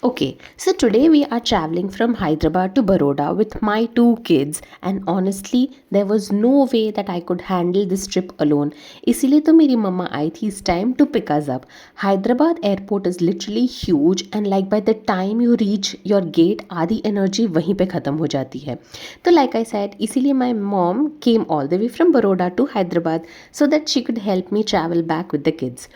Okay, so today we are traveling from Hyderabad to Baroda with my two kids, and honestly, there was no way that I could handle this trip alone. इसीलिए तो मेरी मम्मा आई थी इस time to pick us up. Hyderabad airport is literally huge, and like by the time you reach your gate, आधी energy वहीं पे ख़त्म हो जाती है. तो like I said, इसीलिए my mom came all the way from Baroda to Hyderabad so that she could help me travel back with the kids.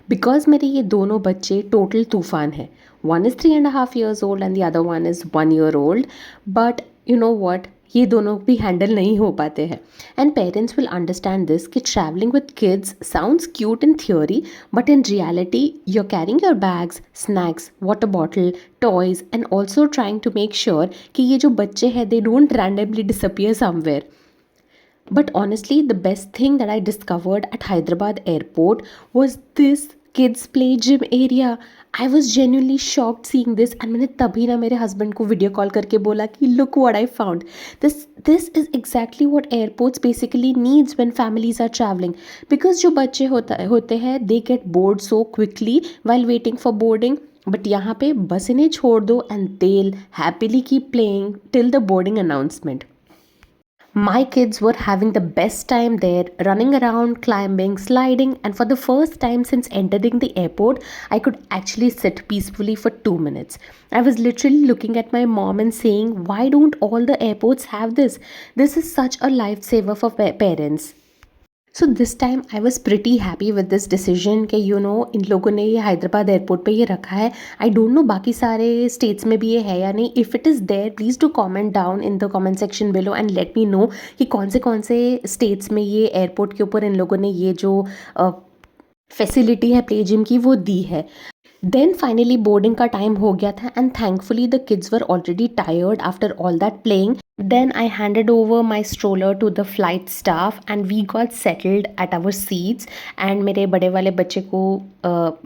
Because मेरे ये दोनों बच्चे टोटल तूफान है. One is 3.5 years old and the other one is 1 year old. But you know what, ये दोनों भी handle नहीं हो पाते हैं. And parents will understand this कि travelling with kids sounds cute in theory, but in reality you are carrying your bags, snacks, water bottle, toys and also trying to make sure कि ये जो बच्चे हैं they don't randomly disappear somewhere. But honestly, the best thing that I discovered at Hyderabad airport was this kids play gym area. I was genuinely shocked seeing this, and मैंने तभी ना मेरे husband को video call करके बोला कि look what I found. This is exactly what airports basically needs when families are traveling. Because जो बच्चे होते हैं they get bored so quickly while waiting for boarding. But यहाँ पे बस इन्हें छोड़ दो and they'll happily keep playing till the boarding announcement. My kids were having the best time there, running around, climbing, sliding, and for the first time since entering the airport, I could actually sit peacefully for 2 minutes. I was literally looking at my mom and saying, why don't all the airports have this? This is such a lifesaver for parents. So this time I was pretty happy with this decision कि you know इन लोगों ने ये Hyderabad airport पे ये रखा है. I don't know बाकी सारे स्टेट्स में भी ये है या नहीं. If it is there please to comment down in the comment section below and let me know कि कौन से स्टेट्स में ये एयरपोर्ट के ऊपर इन लोगों ने ये जो फैसिलिटी है प्ले जिम की वो दी है. देन फाइनली बोर्डिंग का टाइम हो गया था and thankfully the kids were already tired after all that playing. Then I handed over my stroller to the flight staff and we got settled at our seats. And मेरे बड़े वाले बच्चे को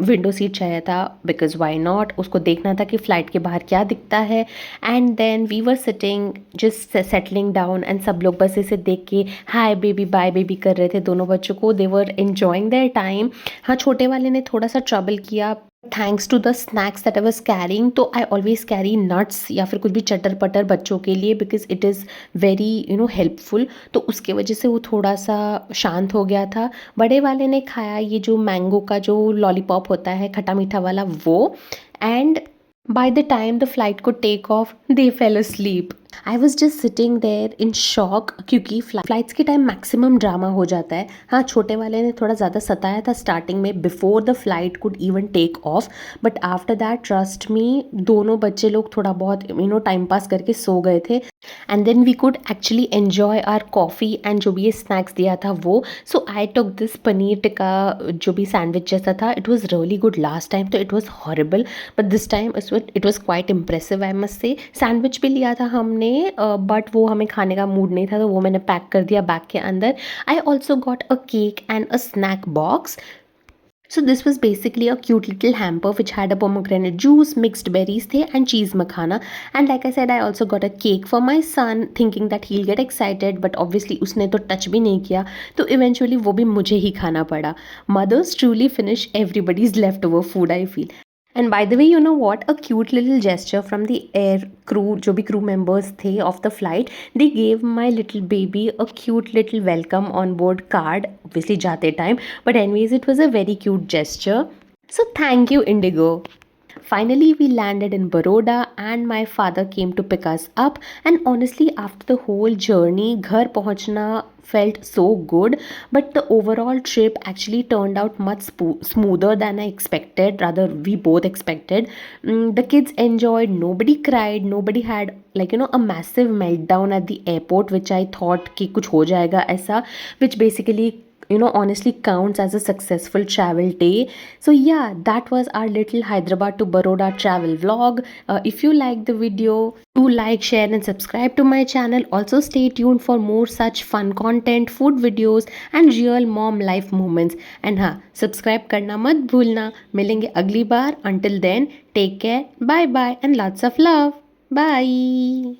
window seat चाहिए था because why not, उसको देखना था कि फ़्लाइट के बाहर क्या दिखता है. And then we were sitting just settling down and सब लोग बस इसे देख के हाय बेबी बाय बेबी कर रहे थे दोनों बच्चों को. they were enjoying their time. हाँ, छोटे वाले ने थोड़ा सा ट्रबल किया thanks to the snacks that I was carrying. तो आई ऑलवेज कैरी नट्स या फिर कुछ भी चटर पटर बच्चों के लिए because it is very helpful. तो उसके वजह से वो थोड़ा सा शांत हो गया था. बड़े वाले ने खाया ये जो मैंगो का जो लॉलीपॉप होता है खट्टा मीठा वाला वो. And by the time the flight could take off, they fell asleep. I was just sitting there in shock क्योंकि फ्लाइट्स के टाइम मैक्सिमम ड्रामा हो जाता है. हाँ, छोटे वाले ने थोड़ा ज़्यादा सताया था स्टार्टिंग में before the flight could even take off. But after that trust me दोनों बच्चे लोग थोड़ा बहुत टाइम पास करके सो गए थे. And then we could actually enjoy our coffee and जो भी ये स्नैक्स दिया था वो. So I took this paneer tikka जो भी सैंडविच जैसा था. It was really good. Last time तो it was horrible but this time it was quite impressive I must say. Sandwich भी लिया था हमने बट वो हमें खाने का मूड नहीं था तो वो मैंने पैक कर दिया बैग के अंदर. I also got a cake and a snack box. So this was basically a cute little hamper which had a pomegranate juice, mixed berries the and cheese makhana. And like I said, I also got a cake for my son thinking that he'll get excited, but obviously उसने तो touch भी नहीं किया तो eventually वो भी मुझे ही खाना पड़ा. Mothers truly finish everybody's leftover food, I feel. And by the way, you know what? A cute little gesture from the air crew, जो भी crew members थे of the flight, they gave my little baby a cute little welcome on board card, obviously जाते time. But anyways, it was a very cute gesture. So thank you, Indigo. Finally, we landed in Baroda and my father came to pick us up. And honestly, after the whole journey, घर पहुंचना felt so good. But the overall trip actually turned out much smoother than I expected. Rather, we both expected. The kids enjoyed. Nobody cried. Nobody had a massive meltdown at the airport, which I thought कि कुछ हो जाएगा ऐसा, which basically honestly counts as a successful travel day. So yeah, that was our little Hyderabad to Baroda travel vlog. If you like the video, do like, share and subscribe to my channel. Also stay tuned for more such fun content, food videos and real mom life moments. And हाँ, subscribe करना मत भूलना. मिलेंगे अगली बार. Until then, take care, bye bye and lots of love. Bye.